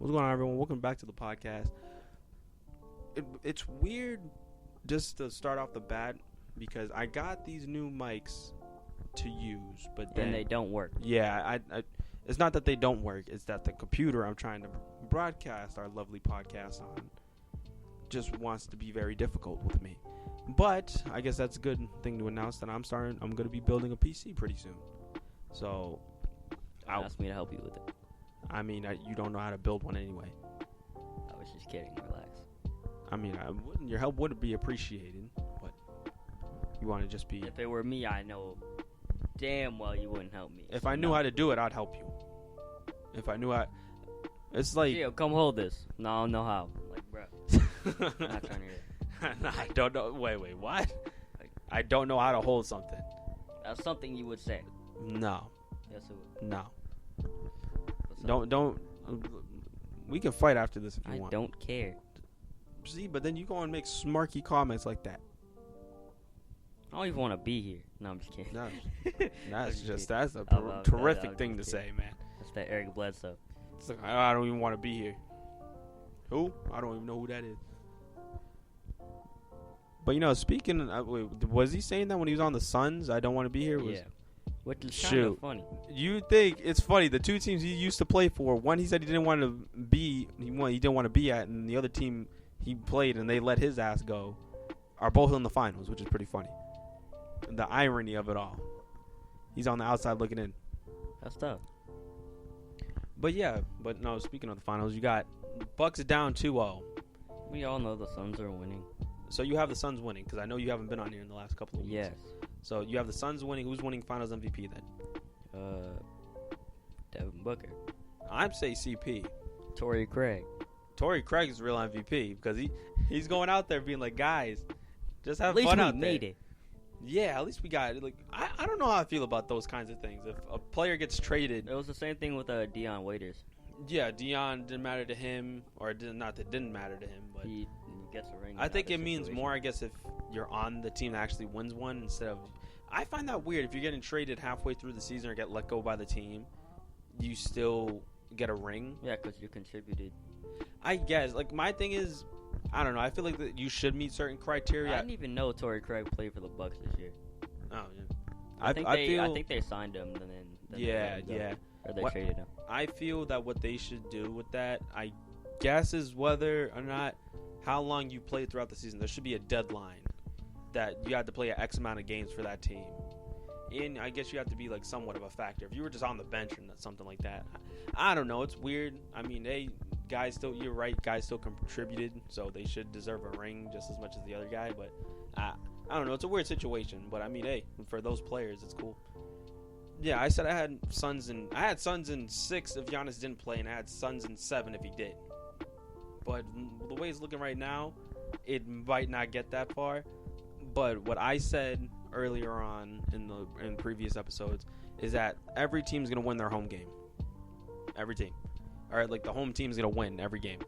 What's going on, everyone? Welcome back to the podcast. It's weird just to start off the bat because I got these new mics to use, but then they don't work. Yeah, I it's not that they don't work. It's that the computer I'm trying to broadcast our lovely podcast on just wants to be very difficult with me. But I guess that's a good thing to announce that I'm going to be building a PC pretty soon. So ask me to help you with it. I mean, you don't know how to build one anyway. I was just kidding. Relax. I mean, your help would be appreciated, but you want to just be... If it were me, I know damn well you wouldn't help me. If I knew how to do it, I'd help you. If I knew how... It's like... Gio, come hold this. No, I don't know how. Like, bro. I'm not trying to hear it. I don't know. Wait, what? I don't know how to hold something. That's something you would say. No. Yes, it would. No. Don't. We can fight after this if you want. I don't care. See, but then you go and make smarky comments like that. I don't even want to be here. No, I'm just kidding. No, that's a I'll terrific thing to say, man. That's that Eric Bledsoe. It's like, I don't even want to be here. Who? I don't even know who that is. But speaking, was he saying that when he was on the Suns? I don't want to be here. Yeah. Which is kind of funny. You think it's funny? The two teams he used to play for, one he said he didn't want to be, he didn't want to be at, and the other team he played and they let his ass go, are both in the finals, which is pretty funny. The irony of it all. He's on the outside looking in. That's tough. But no. Speaking of the finals, you got Bucks down 2-0. We all know the Suns are winning. So you have the Suns winning because I know you haven't been on here in the last couple of weeks. Yes. So you have the Suns winning. Who's winning Finals MVP then? Devin Booker. I'd say CP. Torrey Craig. Torrey Craig is the real MVP because he's going out there being like, guys, just have at least fun we out there. made it. Yeah, at least we got it. Like I don't know how I feel about those kinds of things. If a player gets traded, it was the same thing with Deion Waiters. Yeah, Deion didn't matter to him, or not that it didn't matter to him, but he gets a ring. I think it means more, I guess, if you're on the team that actually wins one instead of. I find that weird. If you're getting traded halfway through the season or get let go by the team, you still get a ring. Yeah, because you contributed. I guess. Like, my thing is, I don't know. I feel like that you should meet certain criteria. I didn't even know Torrey Craig played for the Bucks this year. Oh, yeah. I think they signed him. Then yeah. Or they traded him. I feel that what they should do with that, I guess, is whether or not how long you play throughout the season. There should be a deadline that you have to play an X amount of games for that team. And I guess you have to be like somewhat of a factor. If you were just on the bench or something like that, I don't know. It's weird. I mean, you're right. Guys still contributed, so they should deserve a ring just as much as the other guy. But I don't know. It's a weird situation. But I mean, for those players, it's cool. Yeah, I said I had Suns in 6 if Giannis didn't play, and I had Suns in 7 if he did. But the way it's looking right now, it might not get that far. But what I said earlier on in previous episodes is that every team's gonna win their home game. Every team, all right, like the home team's gonna win every game.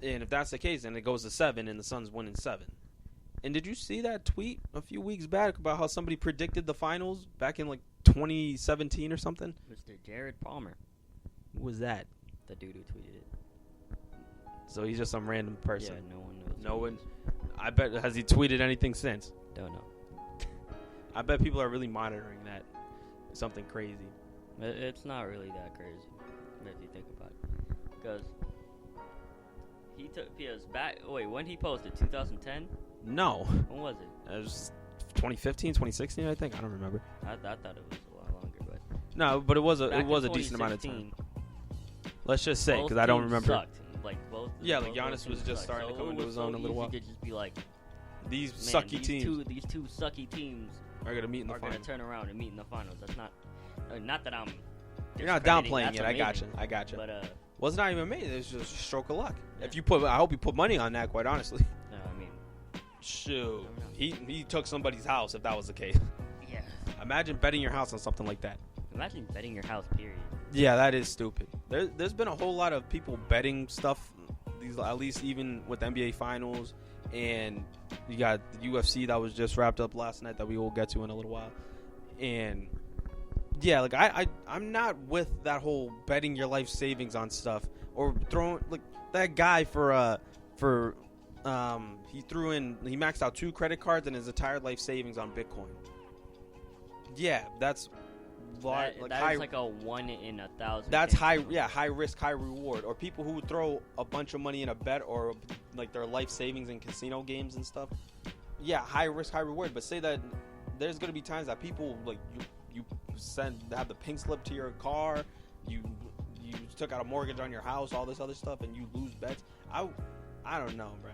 And if that's the case, then it goes to 7, and the Suns win in 7. And did you see that tweet a few weeks back about how somebody predicted the finals back in like 2017 or something? Mr. Jared Palmer. Who was that? The dude who tweeted it. So he's just some random person. Yeah, no one knows. No one. I bet. Has he tweeted anything since? Don't know. I bet people are really monitoring that. Something crazy. It's not really that crazy if you think about it. Because he took Pia's back. Wait, when he posted? 2010? No. When was it? It was 2015, 2016, I think. I don't remember. I thought it was a lot longer, but no, but it was a decent amount of time. Let's just say, because I don't remember. Sucked. Like both. Yeah, like Giannis was just starting to come into his own a little while. You could just be like, these sucky teams. These two sucky teams are gonna meet in the finals. Are gonna turn around and meet in the finals. That's not that I'm. You're not downplaying it. I gotcha. But well, it's not even amazing. It's just a stroke of luck. Yeah. If you I hope you put money on that. Quite honestly. No, I mean, shoot, he took somebody's house. If that was the case. Yeah. Imagine betting your house on something like that. Imagine betting your house. Period. Yeah, that is stupid. There's been a whole lot of people betting stuff. At least even with the NBA Finals, and you got the UFC that was just wrapped up last night that we will get to in a little while. And yeah, like I'm not with that whole betting your life savings on stuff or throwing like that guy he maxed out 2 credit cards and his entire life savings on Bitcoin. Yeah, that's That high, is like a 1 in 1,000. that's high, yeah, high risk, high reward. Or people who throw a bunch of money in a bet or like their life savings in casino games and stuff. Yeah, high risk, high reward. But say that there's gonna be times that people like you have the pink slip to your car, you took out a mortgage on your house, all this other stuff, and you lose bets. I don't know, bro.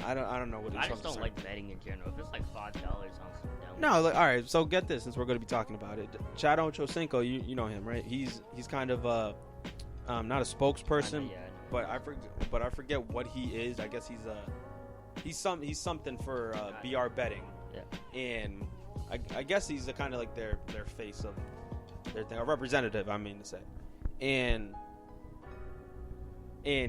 I don't know what it's. I just don't like betting in general. If it's like $5, I'm down. No, like, all right. So get this, since we're going to be talking about it, Chad Ochocinco, you know him, right? He's kind of not a spokesperson, Yeah, but I forget what he is. I guess he's something for BR betting. Yeah. And I guess he's kind of like their face of their thing, a representative, I mean to say. And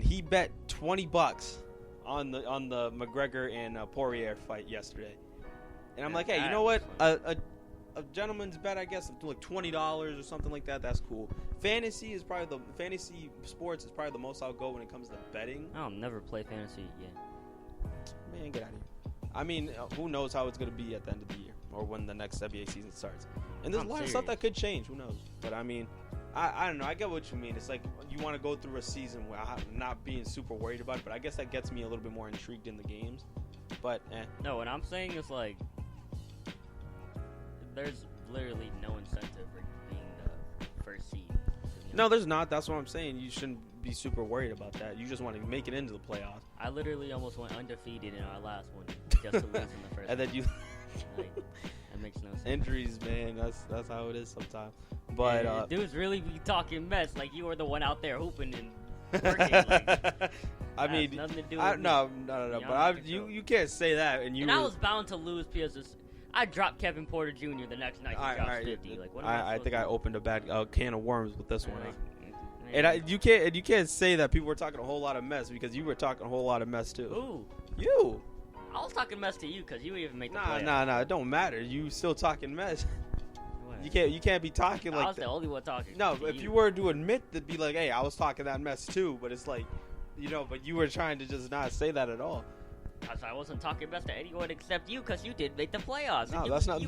he bet $20 on the McGregor and Poirier fight yesterday. And I'm like, hey, you know what? A gentleman's bet, I guess, like $20 or something like that. That's cool. Fantasy sports is probably the most I'll go when it comes to betting. I'll never play fantasy again. Man, get out of here. I mean, who knows how it's gonna be at the end of the year or when the next NBA season starts. And there's a lot of stuff that could change. Who knows? But I mean, I don't know. I get what you mean. It's like you want to go through a season where I'm not being super worried about it. But I guess that gets me a little bit more intrigued in the games. But No, what I'm saying is like, there's literally no incentive for being the first seed. No, there's not. That's what I'm saying. You shouldn't be super worried about that. You just want to make it into the playoffs. I literally almost went undefeated in our last one just to lose in the first. And then you like, that makes no sense. Injuries, man. That's how it is sometimes. But dudes really be talking mess like you were the one out there hooping and working. Like, I mean, nothing to do no. with But you can't say that. And I was bound to lose because I dropped Kevin Porter Jr. the next night. He dropped 50. Like, what I think I opened a bad can of worms with this one. And you can't say that people were talking a whole lot of mess because you were talking a whole lot of mess too. Ooh, you. I was talking mess to you because you even make the playoffs. Nah. It don't matter. You still talking mess. What? You can't be talking like I was that. the only one talking. No, if you were to admit that, be like, hey, I was talking that mess too. But it's like, but you were trying to just not say that at all. Because I wasn't talking mess to anyone except you because you did make the playoffs. No, that's not.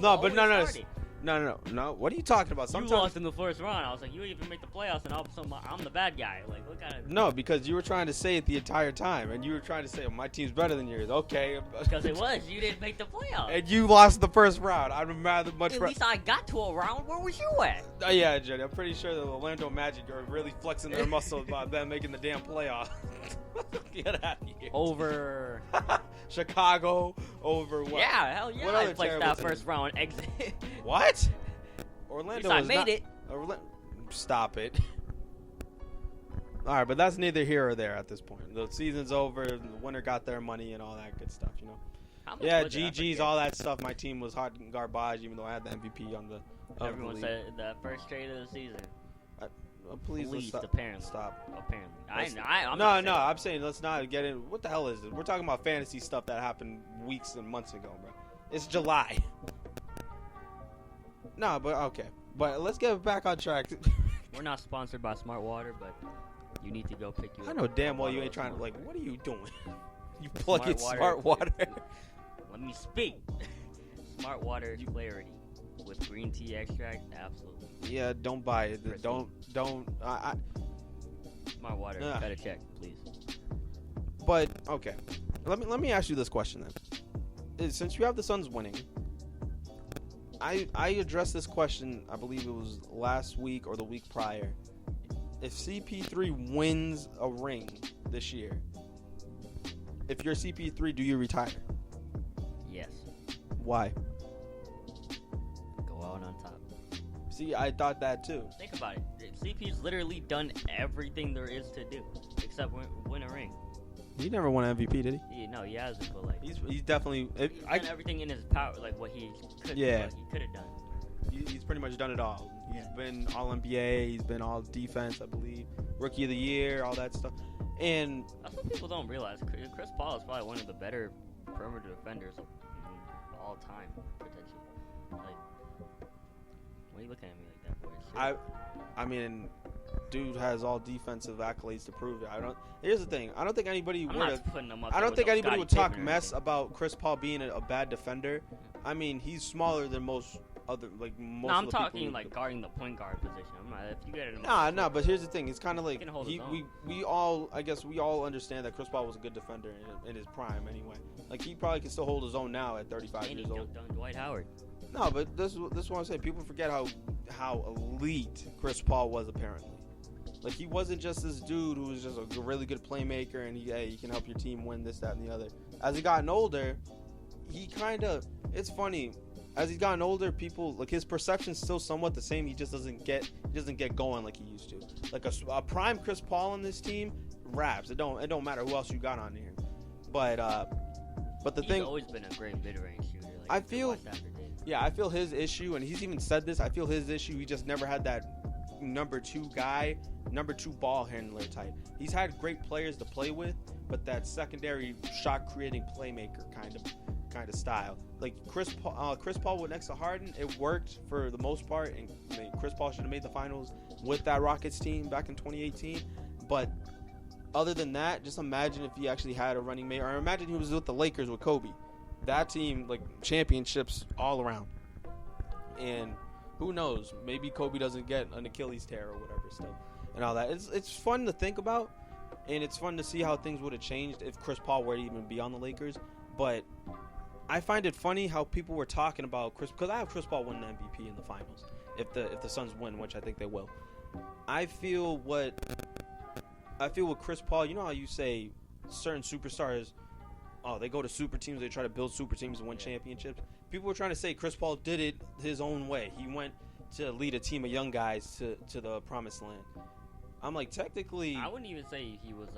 No. What are you talking about? You lost in the first round. I was like, you didn't even make the playoffs, and all of a sudden I'm the bad guy. Like, what kind of? No, because you were trying to say it the entire time, and you were trying to say, my team's better than yours. Okay. Because it was. You didn't make the playoffs. And you lost the first round. I'd rather much. At least I got to a round. Where was you at? Yeah, Jenny. I'm pretty sure the Orlando Magic are really flexing their muscles about them making the damn playoff. Get out of here. Over Chicago. Over what? Yeah, hell yeah. What I other flexed terrible that team? first round exit. What? Orlando I was made not, it. Stop it. All right, but that's neither here or there at this point. The season's over. The winner got their money and all that good stuff, How much Yeah, was it? I GG's, forget. all that stuff. My team was hot and garbage, even though I had the MVP on the. Everyone said the first trade of the season. Please let's stop. Apparently. Stop. Apparently. Let's- I'm No, not no. saying- I'm saying let's not get in. What the hell is this? We're talking about fantasy stuff that happened weeks and months ago, bro. It's July. No, but okay. But let's get back on track. We're not sponsored by Smart Water, but you need to go pick you I up know a damn well you bottle ain't of trying to Smart like. Water. What are you doing? You plug in Smart smart water. Let me speak. Smart Water Clarity with green tea extract, absolutely. Yeah, don't buy it. Pristine. Don't. Smart Water, Ugh. better check, please. But okay, let me ask you this question then. Since you have the Suns winning, I addressed this question. I believe it was last week or the week prior. If CP3 wins a ring this year, if you're CP3, do you retire? Yes. Why? Go out on top. See, I thought that too. Think about it. CP's literally done everything there is to do except win a ring. He never won MVP, did he? No, he hasn't, but like He's definitely. he's done everything in his power, like what he could. Yeah. What he could have done. He's pretty much done it all. He's Yeah. been all NBA. He's been all defense, I believe. Rookie of the year, all that stuff. And That's what people don't realize. Chris Paul is probably one of the better perimeter defenders of all time, potentially. Like, why are you looking at me like that? Shit. I mean, dude has all defensive accolades to prove it. Here's the thing. I don't think anybody I'm would. not putting him up I there don't with think no anybody Scottie would talk Pippen or mess anything. about Chris Paul being a bad defender. I mean, he's smaller than most other most. No, of I'm the people talking who- like guarding the point guard position. I'm not, if you get it. Nah. But here's the thing. It's kind of like can hold his own. we all. I guess we all understand that Chris Paul was a good defender in his prime. Anyway, like he probably can still hold his own now at 35 And he years old. dunked on Dwight Howard. No, but this is what I'm saying. People forget how elite Chris Paul was apparently. Like he wasn't just this dude who was just a really good playmaker and he can help your team win this, that, and the other. As he gotten older, he kind of. It's funny. As he's gotten older, people like his perception's still somewhat the same. He just doesn't get going like he used to. Like a prime Chris Paul on this team raps. It don't matter who else you got on here. But the He's thing. always been a great mid-range shooter. Like, I you can feel- watch that for days. Yeah, I feel his issue, and he's even said this. I feel his issue. He just never had that number two ball handler type. He's had great players to play with, but that secondary shot creating playmaker kind of style. Like Chris Paul with next to Harden, it worked for the most part, and I mean, Chris Paul should have made the finals with that Rockets team back in 2018. But other than that, just imagine if he actually had a running mate, or imagine he was with the Lakers with Kobe. That team, like championships all around. And who knows? Maybe Kobe doesn't get an Achilles tear or whatever stuff and all that. It's fun to think about, and it's fun to see how things would have changed if Chris Paul were to even be on the Lakers. But I find it funny how people were talking about Chris, because I have Chris Paul winning MVP in the finals if the Suns win, which I think they will. I feel with Chris Paul. You know how you say certain superstars, oh, they go to super teams, they try to build super teams and win championships. People were trying to say Chris Paul did it his own way. He went to lead a team of young guys to the promised land. I'm like, technically, I wouldn't even say he was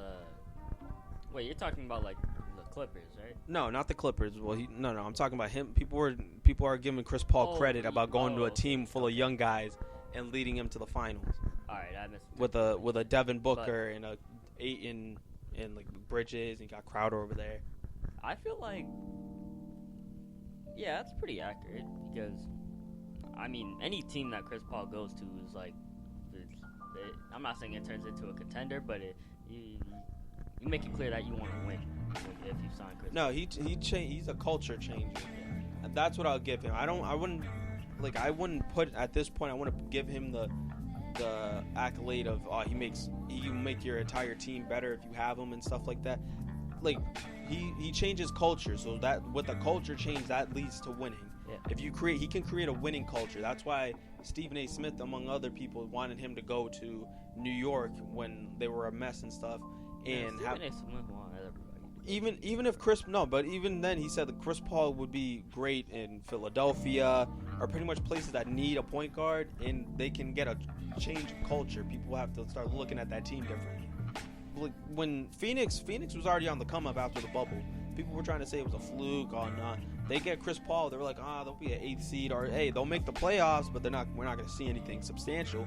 Wait, you're talking about like the Clippers, right? no, not the Clippers. Well, no, I'm talking about him. People are giving Chris Paul credit about going to a team full of young guys and leading him to the finals All right, I missed. with a Devin Booker and a Ayton and like Bridges, and you got Crowder over there. I feel like, yeah, that's pretty accurate because, I mean, any team that Chris Paul goes to is like, I'm not saying it turns into a contender, but you make it clear that you want to win if you sign Chris. No, he's a culture changer, and that's what I'll give him. I wouldn't put at this point. I want to give him the accolade of you make your entire team better if you have him and stuff like that. Like he changes culture, so that with the culture change that leads to winning. Yeah. If you he can create a winning culture. That's why Stephen A. Smith, among other people, wanted him to go to New York when they were a mess and stuff. And Stephen A. Smith wanted everybody. even if but even then he said that Chris Paul would be great in Philadelphia or pretty much places that need a point guard, and they can get a change of culture. People have to start looking at that team differently. Like when Phoenix was already on the come up after the bubble. People were trying to say it was a fluke. Oh no, they get Chris Paul. They were like, they'll be an 8th seed, or hey, they'll make the playoffs, but we're not going to see anything substantial.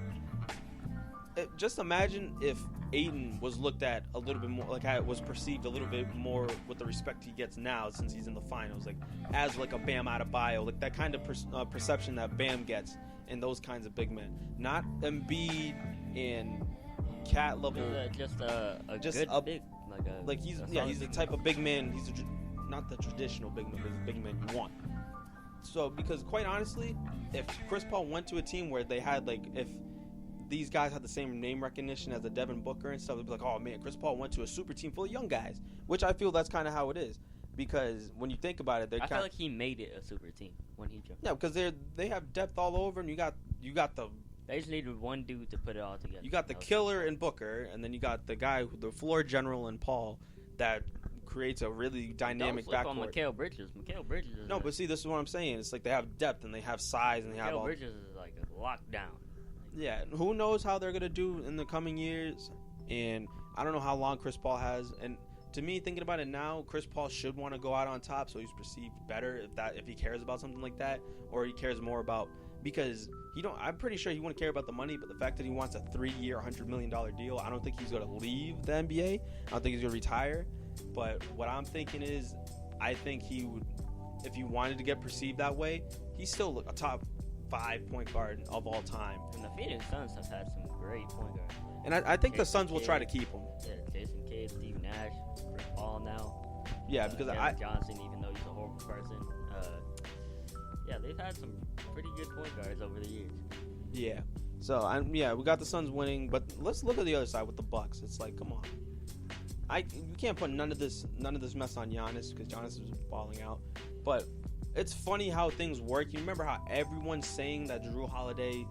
Just imagine if Ayton was looked at a little bit more, like how it was perceived a little bit more with the respect he gets now since he's in the finals, like as like a Bam Adebayo, like that kind of perception that Bam gets in those kinds of big men, not Embiid and Cat level. Just a Just good a- big, He's solid the big type of big man. He's not the traditional big man, but he's the big man you want. So, because quite honestly, if Chris Paul went to a team where they had if these guys had the same name recognition as a Devin Booker and stuff, they'd be like, oh man, Chris Paul went to a super team full of young guys, which I feel that's kind of how it is. Because when you think about it, I feel like he made it a super team when he jumped. yeah, because they have depth all over, and you got the They just needed one dude to put it all together. You got the That was- killer in Booker, and then you got the guy, the floor general in Paul, that creates a really dynamic Don't sleep on backcourt. Mikal Bridges. Mikal Bridges is No, but see, this is what I'm saying. It's like they have depth and they have size and they have Mikal all. Bridges is like a lockdown. Yeah, and who knows how they're gonna do in the coming years? And I don't know how long Chris Paul has. And to me, thinking about it now, Chris Paul should want to go out on top, so he's perceived better if he cares about something like that, or he cares more about. Because I'm pretty sure he wouldn't care about the money, but the fact that he wants a 3-year, $100 million deal, I don't think he's going to leave the NBA. I don't think he's going to retire. But what I'm thinking is, I think he would, if he wanted to get perceived that way, he's still a top 5 point guard of all time. And the Phoenix Suns have had some great point guards. And I think the Jason Suns will try to keep him. Yeah, Jason Kidd, Steve Nash, Chris Paul now. Yeah, because Kevin Johnson, even though he's a horrible person. Yeah, they've had some pretty good point guards over the years. Yeah. So we got the Suns winning, but let's look at the other side with the Bucks. It's like, come on, you can't put none of this mess on Giannis because Giannis is falling out. But it's funny how things work. You remember how everyone's saying that Jrue Holiday,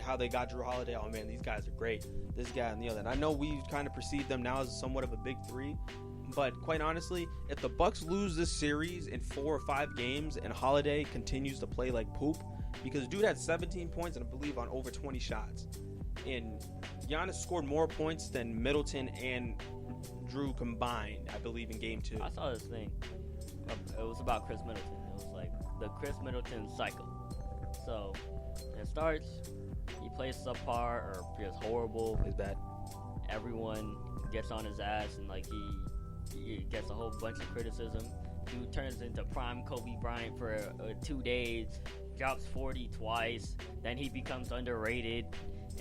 how they got Jrue Holiday. Oh man, these guys are great. This guy and the other. And I know we kind of perceive them now as somewhat of a big three. But quite honestly, if the Bucks lose this series in 4 or 5 games and Holiday continues to play like poop, because dude had 17 points and I believe on over 20 shots, and Giannis scored more points than Middleton and Jrue combined, I believe, in Game 2. I saw this thing. It was about Chris Middleton. It was like the Chris Middleton cycle. So it starts, he plays subpar or just horrible. It's bad. Everyone gets on his ass and like he gets a whole bunch of criticism. Dude turns into prime Kobe Bryant for 2 days, drops 40 twice, then he becomes underrated,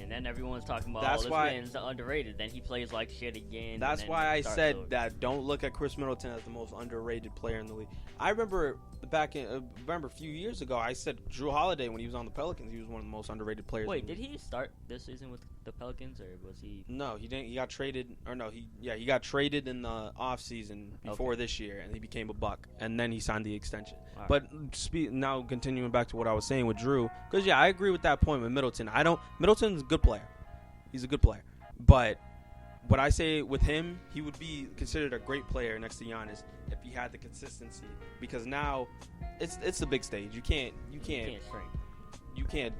and then everyone's talking about this man's underrated. Then he plays like shit again. That's why I said that don't look at Chris Middleton as the most underrated player in the league. I remember a few years ago, I said Jrue Holiday when he was on the Pelicans, he was one of the most underrated players. Wait, did he start this season with the Pelicans, or was he? No, he didn't. He got traded, he got traded in the offseason before this year, and he became a Buck, and then he signed the extension. Right. But now continuing back to what I was saying with Jrue, because I agree with that point with Middleton. Middleton's a good player. He's a good player, but what I say with him, he would be considered a great player next to Giannis if he had the consistency. Because now, it's the big stage. You can't shrink. You can't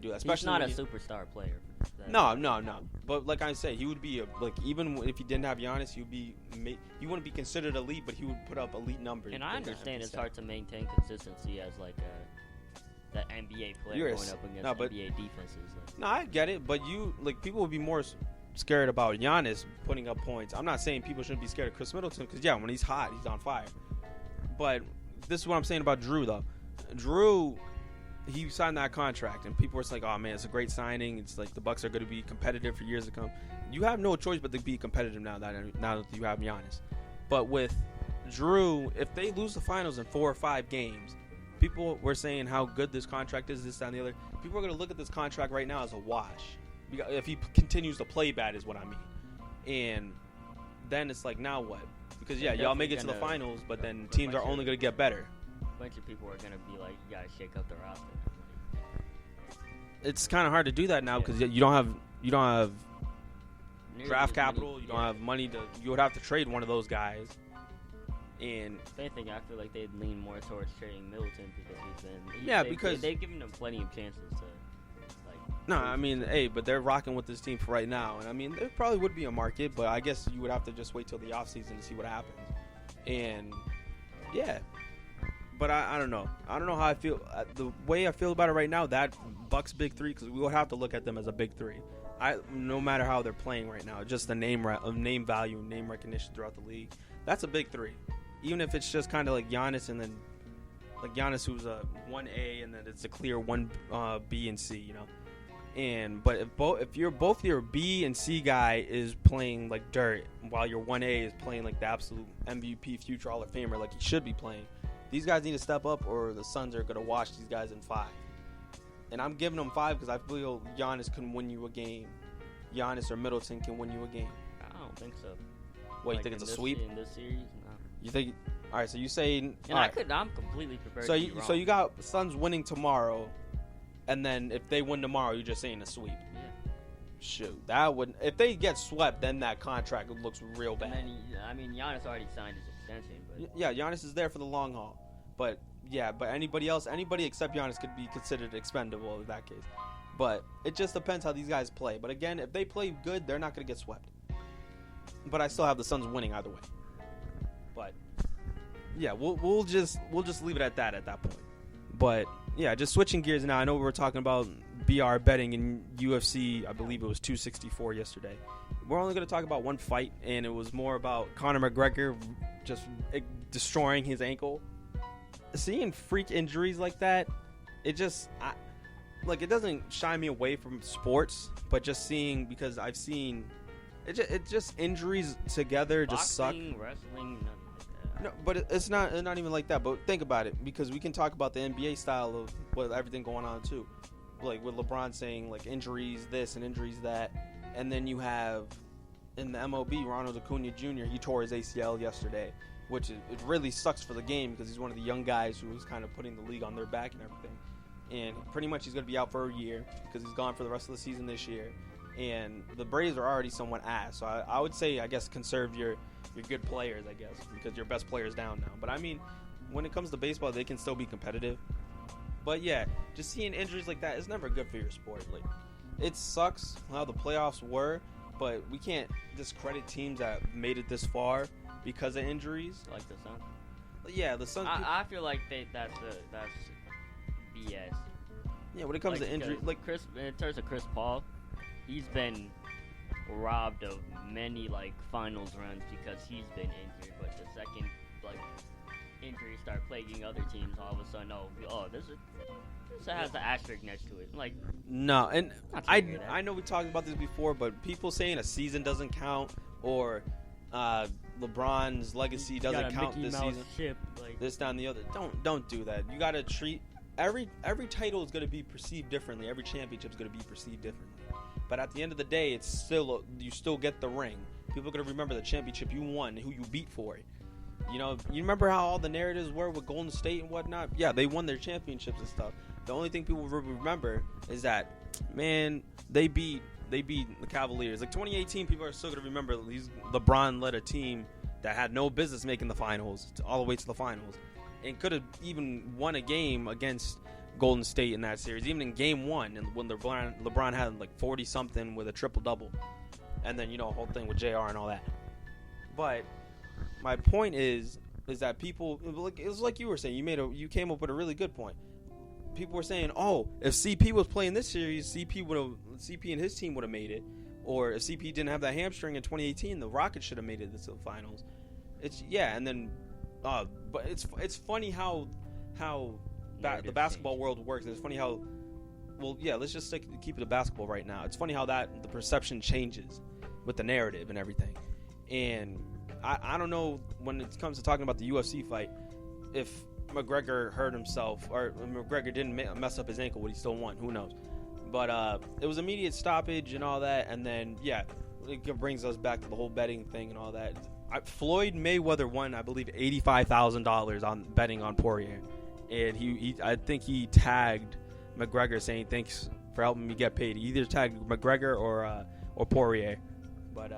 do that. Especially he's not a superstar player. No. But like I say, he would be even if he didn't have Giannis, he wouldn't be considered elite, but he would put up elite numbers. And I understand it's hard to maintain consistency as the NBA player going up against NBA defenses. No, I get it, but people would be more scared about Giannis putting up points. I'm not saying people shouldn't be scared of Chris Middleton because when he's hot, he's on fire. But this is what I'm saying about Jrue though. Jrue, he signed that contract and people were like, oh man, it's a great signing. It's like the Bucks are going to be competitive for years to come. You have no choice but to be competitive now that you have Giannis. But with Jrue, if they lose the finals in 4 or 5 games, people were saying how good this contract is, this, that, and the other. People are going to look at this contract right now as a wash. If he continues to play bad is what I mean. And then it's like, now what? Because y'all make it to the finals, but then teams are only going to get better. A bunch of people are going to be like, you got to shake up the roster. It's kind of hard to do that now because you don't have draft capital, you don't have money you would have to trade one of those guys. And if anything, I feel like they'd lean more towards trading Middleton because because they've given him plenty of chances to. No, I mean, but they're rocking with this team for right now. And, I mean, there probably would be a market, but I guess you would have to just wait till the offseason to see what happens. And, but I don't know. I don't know how I feel. The way I feel about it right now, that Bucks big three, because we would have to look at them as a big three. No matter how they're playing right now, just the name value, name recognition throughout the league, that's a big three. Even if it's just kind of like Giannis and then like Giannis who's a 1A and then it's a clear 1B and C, but if your B and C guy is playing like dirt while your 1A is playing like the absolute MVP, future Hall of Famer, like he should be playing, these guys need to step up or the Suns are going to wash these guys in 5. And I'm giving them 5 because I feel Giannis can win you a game. Giannis or Middleton can win you a game. I don't think so. What, you think it's a sweep? In this series? No. You think? All right, so you say... I'm completely prepared to be wrong. So you got Suns winning tomorrow, and then if they win tomorrow, you're just saying a sweep. Yeah. Shoot, that would... If they get swept, then that contract looks real bad. And then, Giannis already signed his extension. But yeah, Giannis is there for the long haul. But anybody except Giannis could be considered expendable in that case. But it just depends how these guys play. But again, if they play good, they're not going to get swept. But I still have the Suns winning either way. But yeah, we'll just leave it at that point. But yeah, just switching gears now. I know we were talking about BR betting in UFC. I believe it was 264 yesterday. We're only going to talk about one fight, and it was more about Conor McGregor just destroying his ankle. Seeing freak injuries like that, it just it doesn't shy me away from sports, but just seeing, because I've seen it just injuries together just Boxing, suck. wrestling, nothing like that. No, but it's not even like that. But think about it, because we can talk about the NBA style of with everything going on too, like with LeBron saying like injuries this and injuries that, and then you have in the MLB Ronald Acuna Jr. He tore his ACL yesterday, which it really sucks for the game because he's one of the young guys who was kind of putting the league on their back and everything, and pretty much he's going to be out for a year because he's gone for the rest of the season this year. And the Braves are already somewhat ass, so I would say, I guess, conserve your good players, I guess, because your best player's down now. But I mean, when it comes to baseball, they can still be competitive. But yeah, just seeing injuries like that is never good for your sport. Like, it sucks how the playoffs were, but we can't discredit teams that made it this far because of injuries. Like the Suns. Yeah, the Suns. I feel like that's BS. Yeah, when it comes to injury, like in terms of Chris Paul, he's been robbed of many finals runs because he's been injured. But the second injuries start plaguing other teams, all of a sudden, this has an asterisk next to it. No, and I know we talked about this before, but people saying a season doesn't count or LeBron's legacy doesn't count this season. This, down, the other. Don't do that. You got to treat every title is going to be perceived differently. Every championship is going to be perceived differently. But at the end of the day, it's still you still get the ring. People are going to remember the championship you won, who you beat for it. You know, you remember how all the narratives were with Golden State and whatnot? Yeah, they won their championships and stuff. The only thing people remember is that, man, they beat the Cavaliers. 2018, people are still going to remember LeBron led a team that had no business making the finals, all the way to the finals, and could have even won a game against Golden State in that series, even in game one, and when LeBron had 40-something with a triple-double, and then, a whole thing with JR and all that. But my point is that people, it was like you were saying, you came up with a really good point. People were saying, if CP was playing this series, CP and his team would have made it, or if CP didn't have that hamstring in 2018, the Rockets should have made it to the finals. But it's funny how the basketball world works. It's funny how, let's just keep it to basketball right now. It's funny how the perception changes with the narrative and everything. And I don't know, when it comes to talking about the UFC fight, if McGregor hurt himself or McGregor didn't mess up his ankle, would he still won? Who knows? But it was immediate stoppage and all that, and then it brings us back to the whole betting thing and all that. Floyd Mayweather won, I believe, $85,000 on betting on Poirier, and I think he tagged McGregor saying thanks for helping me get paid. He either tagged McGregor or Poirier, but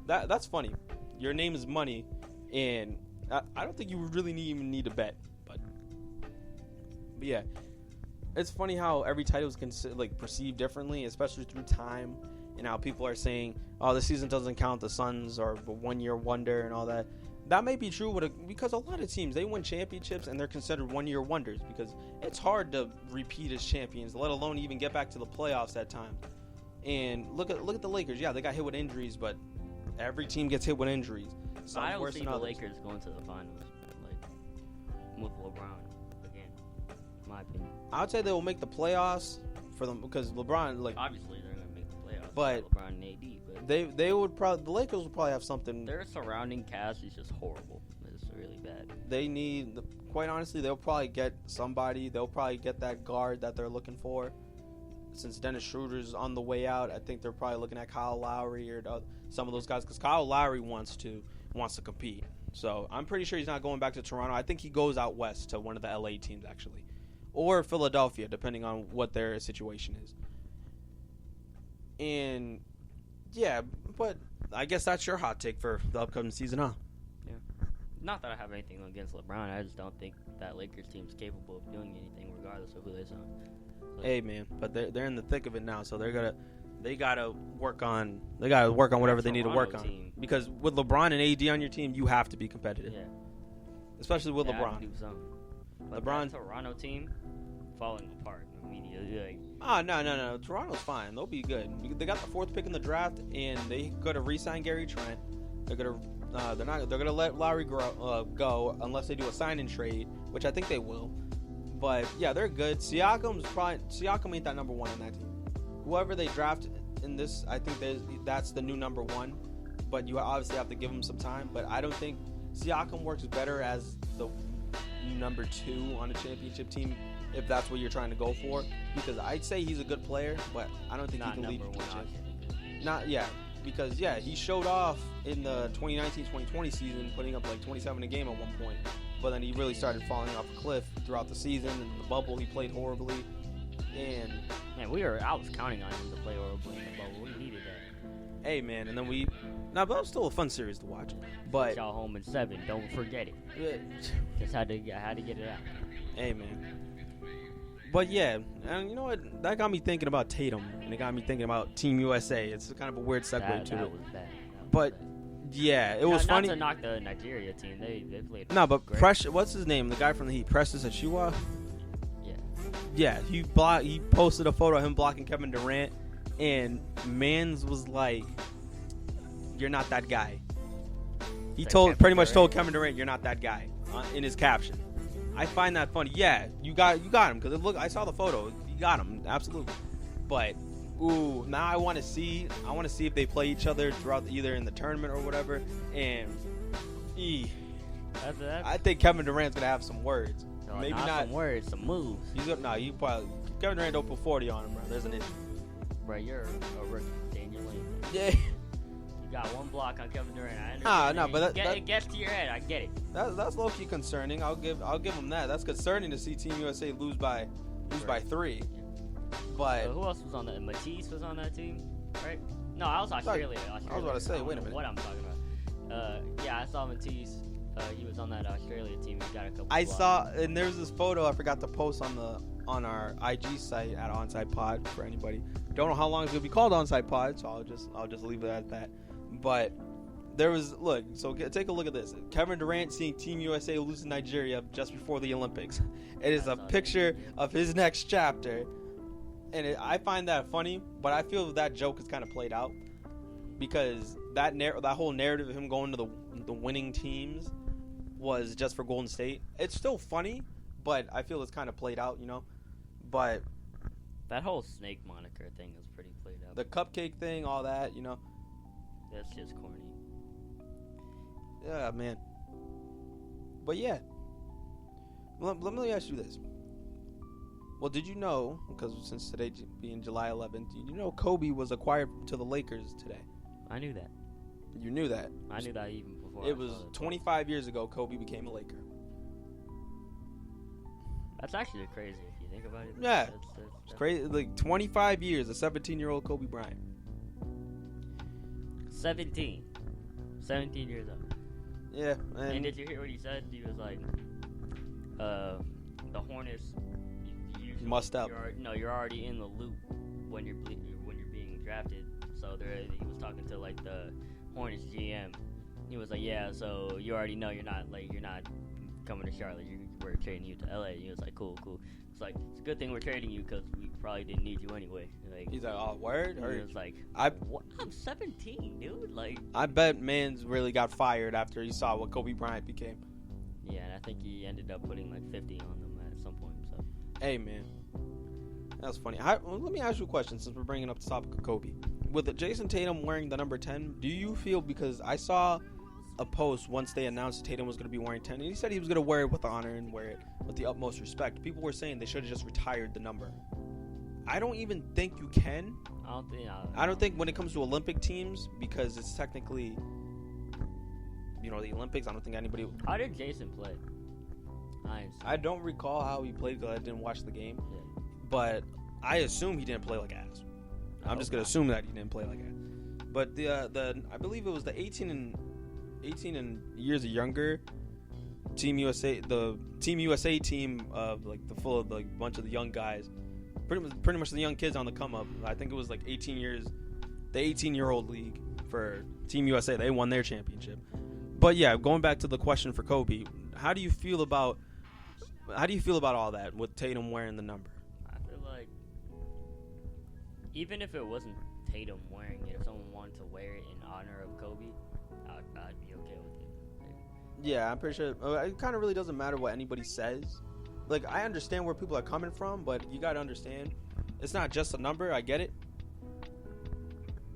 that's funny. Your name is money, and I don't think you really even need to bet. But yeah, it's funny how every title is perceived differently, especially through time, and how people are saying, the season doesn't count, the Suns are a one-year wonder and all that. That may be true because a lot of teams, they win championships and they're considered one-year wonders because it's hard to repeat as champions, let alone even get back to the playoffs at times. And look at the Lakers. Yeah, they got hit with injuries, but every team gets hit with injuries. I don't see the Lakers going to the finals, with LeBron again. In my opinion, I would say they will make the playoffs for them because LeBron, obviously they're going to make the playoffs. But LeBron and AD, but they would probably, the Lakers would probably have something. Their surrounding cast is just horrible. It's really bad. They need, quite honestly, they'll probably get somebody. They'll probably get that guard that they're looking for. Since Dennis Schroeder's on the way out, I think they're probably looking at Kyle Lowry or some of those guys because Kyle Lowry wants to compete. So I'm pretty sure he's not going back to Toronto. I think he goes out west to one of the LA teams actually, or Philadelphia, depending on what their situation is. And yeah, but I guess that's your hot take for the upcoming season, huh? Yeah. Not that I have anything against LeBron. I just don't think that Lakers team's capable of doing anything regardless of who they sign. So. Hey man, but they're in the thick of it now, so they gotta work on whatever they need to work on. Team. Because with LeBron and AD on your team, you have to be competitive. Yeah. Especially with LeBron. Have to do something. LeBron, that Toronto team falling apart immediately. No. Toronto's fine. They'll be good. They got the 4th pick in the draft, and they could have re-signed Gary Trent. They're gonna let Lowry go unless they do a sign and trade, which I think they will. But yeah, they're good. Siakam ain't that number one on that team. Whoever they draft in this, I think that's the new number one. But you obviously have to give him some time. But I don't think Siakam works better as the number two on a championship team, if that's what you're trying to go for. Because I'd say he's a good player, but I don't think he can lead you to the championship. Because he showed off in the 2019-2020 season, putting up like 27 a game at one point. But then he really started falling off a cliff throughout the season. And in the bubble, he played horribly. And man, I was counting on him to play horribly in the bubble. We needed that. Hey man, and then but it was still a fun series to watch. But y'all home in 7, don't forget it. Just had to get it out. Hey man. But yeah, and you know what? That got me thinking about Tatum, and it got me thinking about Team USA. It's kind of a weird segue to it. That was bad. But yeah, it was funny. Not to knock the Nigeria team, they played. No, but great. What's his name? The guy from the Heat, Precious Achiuwa. Yeah. Yeah, he posted a photo of him blocking Kevin Durant, and Mans was like, "You're not that guy." He pretty much told Kevin Durant, "You're not that guy," in his caption. I find that funny. Yeah, you got him because I saw the photo. You got him absolutely. But now I want to see if they play each other throughout either in the tournament or whatever. And I think Kevin Durant's gonna have some words. No, maybe not some words, some moves. Kevin Durant don't put 40 on him, bro. There's an issue. Bro, you're a rookie, Daniel Lane. Yeah. You got one block on Kevin Durant. But it gets to your head. I get it. That's low key concerning. I'll give him that. That's concerning to see Team USA lose by 3. Yeah. But who else was on that? Matisse was on that team, right? No, I was Australia. I was about to say, wait a minute. What I'm talking about? I saw Matisse. He was on that Australia team. He got a couple. I saw, and there's this photo I forgot to post on our IG site at Onside Pod for anybody. Don't know how long it's gonna be called Onside Pod, so I'll just leave it at that. But there was take a look at this. Kevin Durant seeing Team USA lose to Nigeria just before the Olympics. It is a picture of his next chapter, and I find that funny. But I feel that joke is kind of played out because that whole narrative of him going to the winning teams was just for Golden State. It's still funny, but I feel it's kind of played out, But that whole snake moniker thing is pretty played out. The cupcake thing, all that, That's just corny. Yeah, man. But yeah. Let me ask you this. Well, did you know, because since today being July 11th, did you know Kobe was acquired to the Lakers today? I knew that. You knew that? I knew that even before. It was 25 years ago Kobe became a Laker. That's actually crazy if you think about it. Yeah. It's crazy. Like 25 years, a 17-year-old Kobe Bryant. 17 years old. Yeah. And did you hear what he said? He was like, the Hornets. You must up. You're already in the loop when you're being drafted. So he was talking to like the Hornets GM. He was like, yeah, so you already know you're not coming to Charlotte. We're trading you to LA. And he was like, cool. It's like, it's a good thing we're trading you because we probably didn't need you anyway. He's like, oh, word? He was like, what? I'm 17, dude. Like, I bet Mans really got fired after he saw what Kobe Bryant became. Yeah, and I think he ended up putting like 50 on them at some point. So. Hey, man. That's funny. Let me ask you a question since we're bringing up the topic of Kobe. With Jason Tatum wearing the number 10, do you feel, because I saw a post once they announced Tatum was going to be wearing 10, and he said he was going to wear it with honor and wear it with the utmost respect. People were saying they should have just retired the number. I don't even think you can. I don't think when it comes to Olympic teams, because it's technically, the Olympics. I don't think anybody. How did Jason play? I don't recall how he played because I didn't watch the game. Yeah. But I assume he didn't play like ass. I'm just gonna assume that he didn't play like ass. But I believe it was the 18 and years or younger Team USA, the Team USA team of like the bunch of the young guys, pretty much the young kids on the come up. I think it was like 18 years, the 18-year-old league for Team USA. They won their championship. But yeah, going back to the question for Kobe, how do you feel about all that with Tatum wearing the number? I feel like even if it wasn't Tatum wearing it, if someone wanted to wear it in honor of Kobe, I'd be okay with it. Yeah, I'm pretty sure it kind of really doesn't matter what anybody says. like I understand where people are coming from, but you got to understand, it's not just a number. I get it.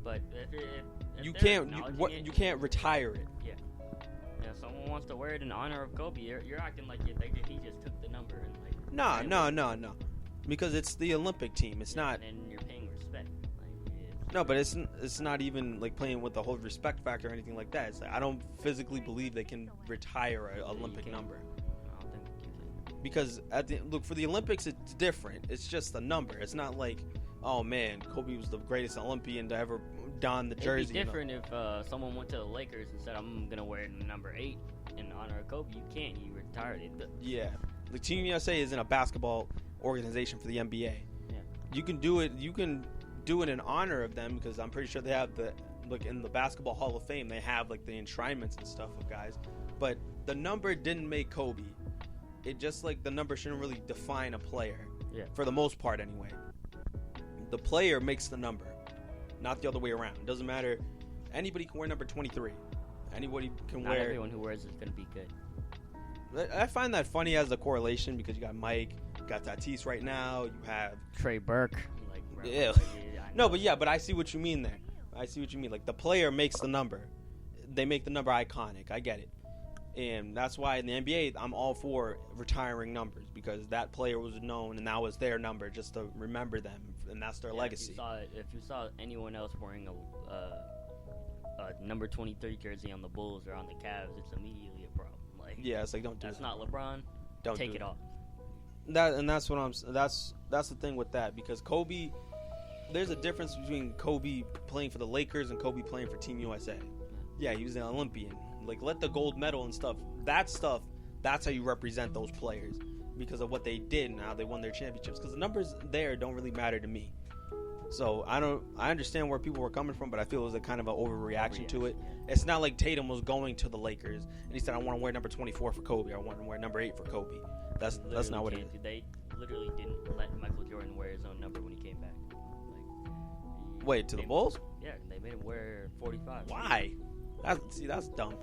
But if You they're can't acknowledging you can't retire it. Yeah, someone wants to wear it in honor of Kobe. You're acting like he just took the number and like. No. Because it's the Olympic team. It's not. And you're paying respect. No, but it's not even like playing with the whole respect factor or anything like that. It's like I don't physically believe they can retire an Olympic number. I don't think you can. Because look, for the Olympics, it's different. It's just a number. It's not like, oh man, Kobe was the greatest Olympian to ever don the jersey. It'd be different if someone went to the Lakers and said, "I'm gonna wear number 8 in honor of Kobe." You can't. You retired it. Yeah, the Team USA isn't a basketball organization for the NBA. Yeah. You can do it. You can do it in honor of them because I'm pretty sure they have in the Basketball Hall of Fame they have like the enshrinements and stuff of guys. But the number didn't make Kobe. It just like the number shouldn't really define a player. Yeah. For the most part, anyway. The player makes the number, not the other way around. It doesn't matter. Anybody can wear number 23. Anybody can Not wear. everyone who wears it is gonna be good. I find that funny as a correlation because you got Mike, you got Tatis right now, you have Trey Burke. Like, Yeah. No, but I see what you mean there. I see what you mean. Like the player makes the number. They make the number iconic. I get it. And that's why in the NBA I'm all for retiring numbers because that player was known and that was their number just to remember them and that's their legacy. If you saw anyone else wearing a number 23 jersey on the Bulls or on the Cavs, it's immediately a problem. Like, yeah, it's like don't do that's that. not LeBron. Don't take do it off. That's what that's the thing with that because Kobe, there's a difference between Kobe playing for the Lakers and Kobe playing for Team USA. Yeah, he was an Olympian. Like let the gold medal and stuff. That's how you represent those players because of what they did and how they won their championships. Because the numbers there don't really matter to me. So I understand where people were coming from, but I feel it was a kind of an overreaction to it. It's not like Tatum was going to the Lakers and he said, "I want to wear number 24 for Kobe. I want to wear number 8 for Kobe." That's not what it is. They literally didn't let Michael Jordan wear his own number when he came back. Like, Wait, to the Bulls? Yeah, they made him wear 45. Why? That's dumb.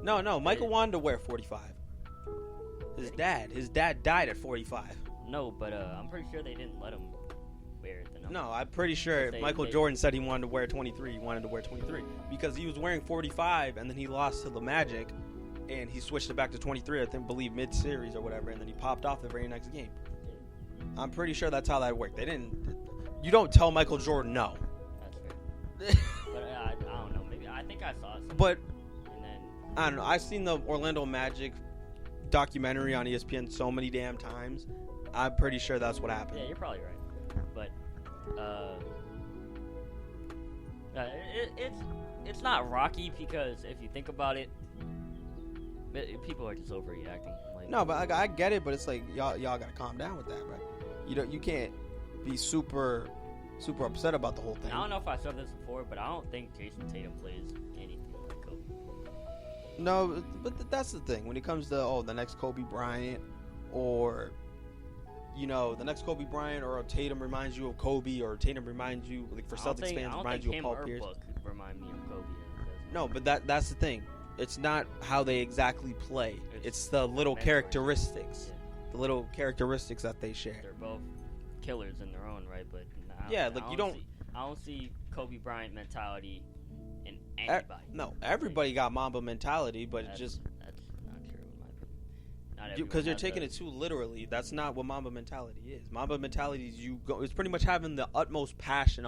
No. Michael wanted to wear 45. His dad died at 45. No, but I'm pretty sure they didn't let him wear the number. No, I'm pretty sure Michael Jordan said he wanted to wear 23. He wanted to wear 23 because he was wearing 45 and then he lost to the Magic and he switched it back to 23, I believe mid-series or whatever, and then he popped off the very next game. I'm pretty sure that's how that worked. You don't tell Michael Jordan no. That's fair. But I don't know. Maybe I think I saw it. But And then I don't know. I've seen the Orlando Magic documentary on ESPN so many damn times. I'm pretty sure that's what happened. yeah, you're probably right. But it's not rocky because if you think about it, people are just overreacting. Like, No, but I get it. But it's like y'all gotta calm down with that, bro. You can't be super upset about the whole thing. I don't know if I said this before, but I don't think Jason Tatum plays anything like Kobe. No, but that's the thing. When it comes to the next Kobe Bryant, or the next Kobe Bryant, or Tatum reminds you of Kobe, or Tatum reminds you like for Celtics fans reminds you of Paul Pierce. Book remind me of Kobe. No, but that's the thing. It's not how they exactly play. It's the little mentoring. characteristics. Yeah. The little characteristics that they share. They're both killers in their own right, but I don't see Kobe Bryant mentality in anybody. No, everybody got Mamba mentality, but that's just not true in my opinion. Not everyone because you're has taking the- it too literally. That's not what Mamba mentality is. Mamba mentality is it's pretty much having the utmost passion,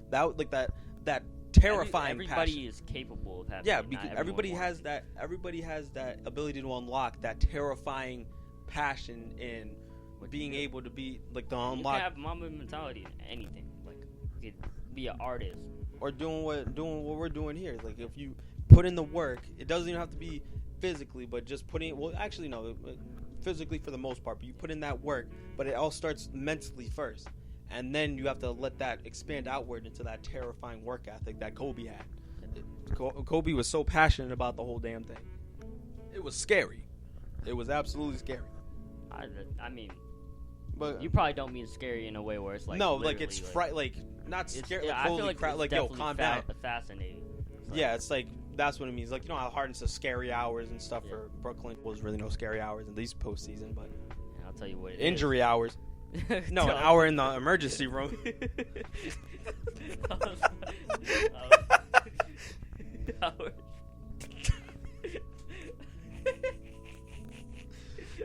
that terrifying Everybody passion. is capable of having. Yeah, it, because not everybody everyone has wants that. Everybody has that ability to unlock that terrifying passion in being able to be like the it. You unlock can have Mamba mentality in anything. Like you could be an artist. or doing what we're doing here. Like if you put in the work, it doesn't even have to be physically, but just putting. Well, actually, no, physically for the most part. But you put in that work, but it all starts mentally first, and then you have to let that expand outward into that terrifying work ethic that Kobe had. Kobe was so passionate about the whole damn thing. It was scary. It was absolutely scary. I mean, But you probably don't mean scary in a way where it's like no, like literally, it's like not scary. Like, I feel holy like crap! it's Like yo, definitely calm down. fascinating. It's Yeah, it's like that's what it means. Like how Harden's to scary hours and stuff Yeah. for Brooklyn was really no scary hours in these postseason, but I'll tell you what it Injury hours. is. No, an hour in the emergency room.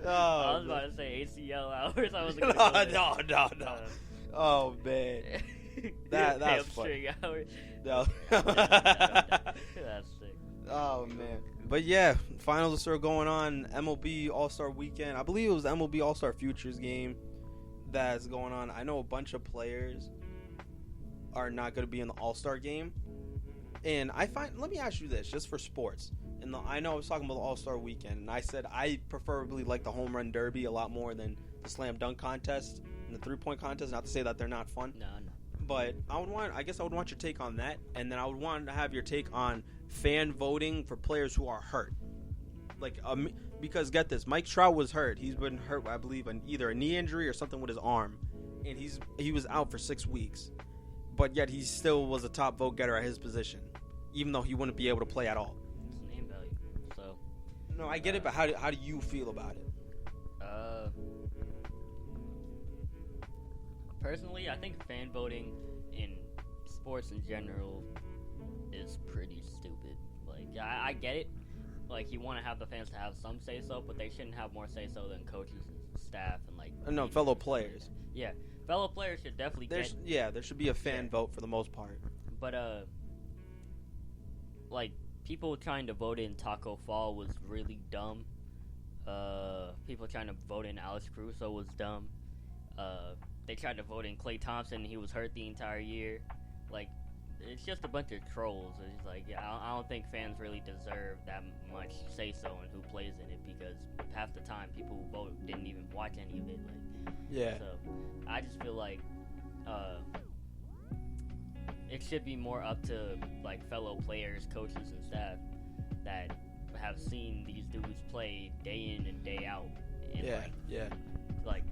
I was about to say ACL hours. I was No. Oh man, that's funny. Hamstring hours. No. That's sick. Oh man, but yeah, finals are still going on. MLB All-Star Weekend. I believe it was the MLB All-Star Futures game that's going on. I know a bunch of players are not going to be in the All-Star game, and let me ask you this, just for sports. And I know I was talking about the All-Star Weekend, and I said I preferably like the home run derby a lot more than the slam dunk contest and the three-point contest. Not to say that they're not fun. No. But I guess I would want your take on that, and then I would want to have your take on fan voting for players who are hurt. Because get this, Mike Trout was hurt. He's been hurt, I believe, in either a knee injury or something with his arm, and he was out for 6 weeks. But yet he still was a top vote getter at his position, even though he wouldn't be able to play at all. It's name value. So. No, I get it, but how do you feel about it? Personally, I think fan voting in sports in general is pretty stupid. Like, I get it. Like, you want to have the fans to have some say-so, but they shouldn't have more say-so than coaches and staff and, like... No, fellow players. Yeah. Fellow players should definitely there should be a fan vote for the most part. But, like, people trying to vote in Taco Fall was really dumb. People trying to vote in Alex Caruso was dumb. They tried to vote in Klay Thompson. He was hurt the entire year. Like, it's just a bunch of trolls. It's like, I don't think fans really deserve that much say-so in who plays in it, because half the time people who vote didn't even watch any of it. Like, yeah. So I just feel like it should be more up to, like, fellow players, coaches, and staff that have seen these dudes play day in and day out. And Like,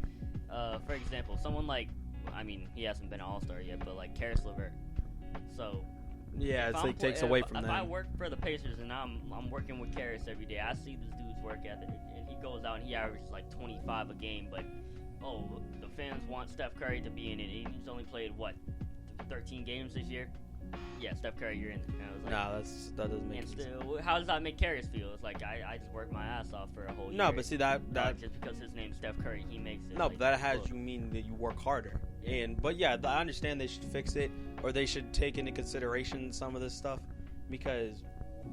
for example, someone like, I mean, he hasn't been an All-Star yet, but like Karis LeVert. So yeah, it's like takes away from them. If I work for the Pacers and I'm working with Karis every day, I see this dude's work ethic, and he goes out and he averages like 25 a game, but the fans want Steph Curry to be in it. He's only played 13 games this year. Yeah, Steph Curry, you're in. And I was like, no, that doesn't make sense. Still, how does that make Karis feel? It's like I just worked my ass off for a whole year. No, but see that just because his name's Steph Curry, he makes it. No, like, but that has you mean that you work harder. But yeah, I understand they should fix it, or they should take into consideration some of this stuff, because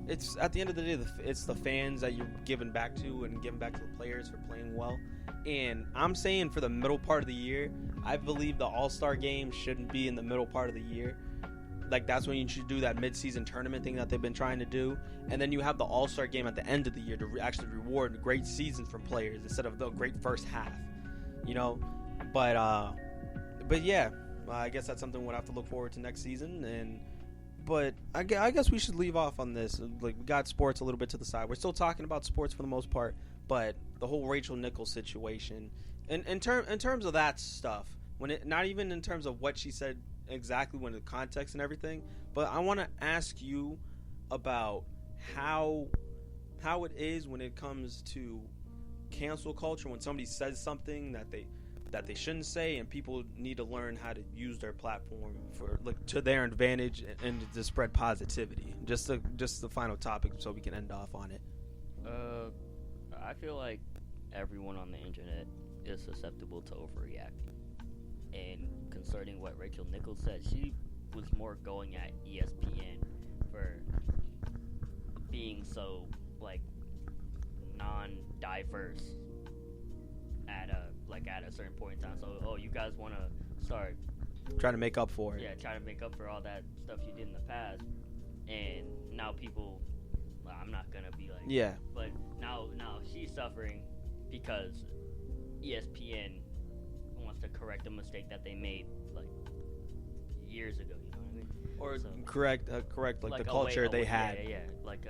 it's at the end of the day, it's the fans that you're giving back to and giving back to the players for playing well. And I'm saying for the middle part of the year, I believe the All-Star game shouldn't be in the middle part of the year. Like, that's when you should do that mid-season tournament thing that they've been trying to do. And then you have the All-Star game at the end of the year to actually reward great seasons from players instead of the great first half. You know? But yeah, I guess that's something we'll have to look forward to next season. But I guess we should leave off on this. Like, we got sports a little bit to the side. We're still talking about sports for the most part, but the whole Rachel Nichols situation, in terms of that stuff, not even in terms of what she said exactly, when the context and everything, but I want to ask you about how it is when it comes to cancel culture, when somebody says something that they shouldn't say, and people need to learn how to use their platform for to their advantage and to spread positivity. Just the final topic, so we can end off on it. I feel like everyone on the internet is susceptible to overreacting. And concerning what Rachel Nichols said, she was more going at ESPN for being so, like, non-diverse at a certain point in time. So, you guys want to start trying to make up for it. Yeah, trying to make up for all that stuff you did in the past. And now people, I'm not gonna be like, yeah. But now she's suffering because ESPN wants to correct a mistake that they made like years ago. You know what I mean? Or correct like the culture they had. Yeah, like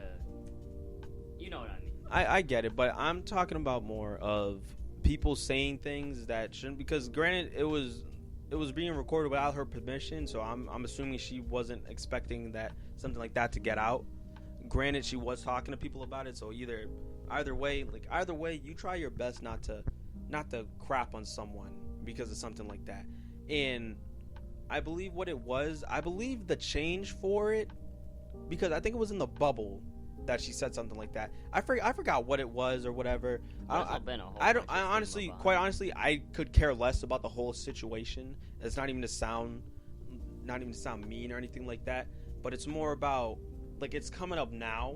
you know what I mean. I get it, but I'm talking about more of people saying things that shouldn't, because granted it was being recorded without her permission, so I'm assuming she wasn't expecting that something like that to get out. Granted, she was talking to people about it, so either way, you try your best not to not to crap on someone because of something like that. And I believe what it was, I believe the change for it, because I think it was in the bubble that she said something like that. I forgot what it was or whatever. Quite honestly, I could care less about the whole situation. It's not even to sound mean or anything like that, but it's more about, like, it's coming up now,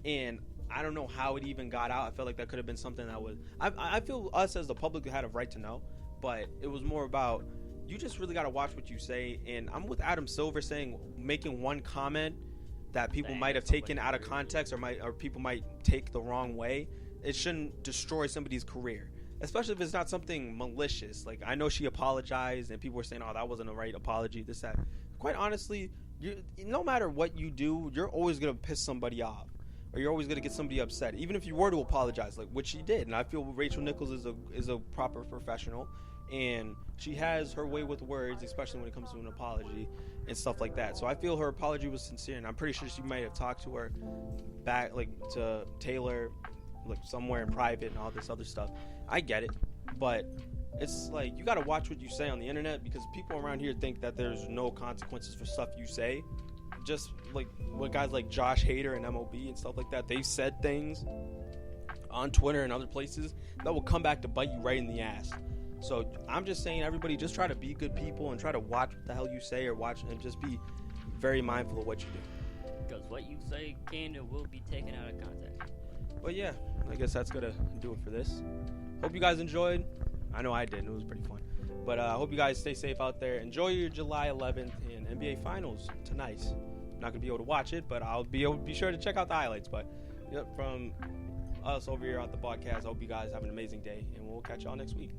and I don't know how it even got out. I feel like that could have been something that was, I feel us as the public had a right to know, but it was more about, you just really got to watch what you say. And I'm with Adam Silver making one comment that people might have taken out of context, or people might take the wrong way. It shouldn't destroy somebody's career, especially if it's not something malicious. Like, I know she apologized and people were saying, oh, that wasn't a right apology, this, that. Quite honestly, no matter what you do, you're always going to piss somebody off, or you're always going to get somebody upset, even if you were to apologize, like what she did. And I feel Rachel Nichols is a proper professional, and she has her way with words, especially when it comes to an apology and stuff like that. So I feel her apology was sincere, and I'm pretty sure she might have talked to her back, like, to Taylor, like, somewhere in private and all this other stuff. I get it, but it's like, you got to watch what you say on the internet, because people around here think that there's no consequences for stuff you say. Just like with guys like Josh Hader and MLB and stuff like that, they've said things on Twitter and other places that will come back to bite you right in the ass. So I'm just saying, everybody, just try to be good people and try to watch what the hell you say, and just be very mindful of what you do. Because what you say can and will be taken out of context. But yeah, I guess that's going to do it for this. Hope you guys enjoyed. I know I did. It was pretty fun. But I hope you guys stay safe out there. Enjoy your July 11th and NBA Finals tonight. I'm not going to be able to watch it, but I'll be sure to check out the highlights. But from us over here at the podcast, I hope you guys have an amazing day, and we'll catch y'all next week.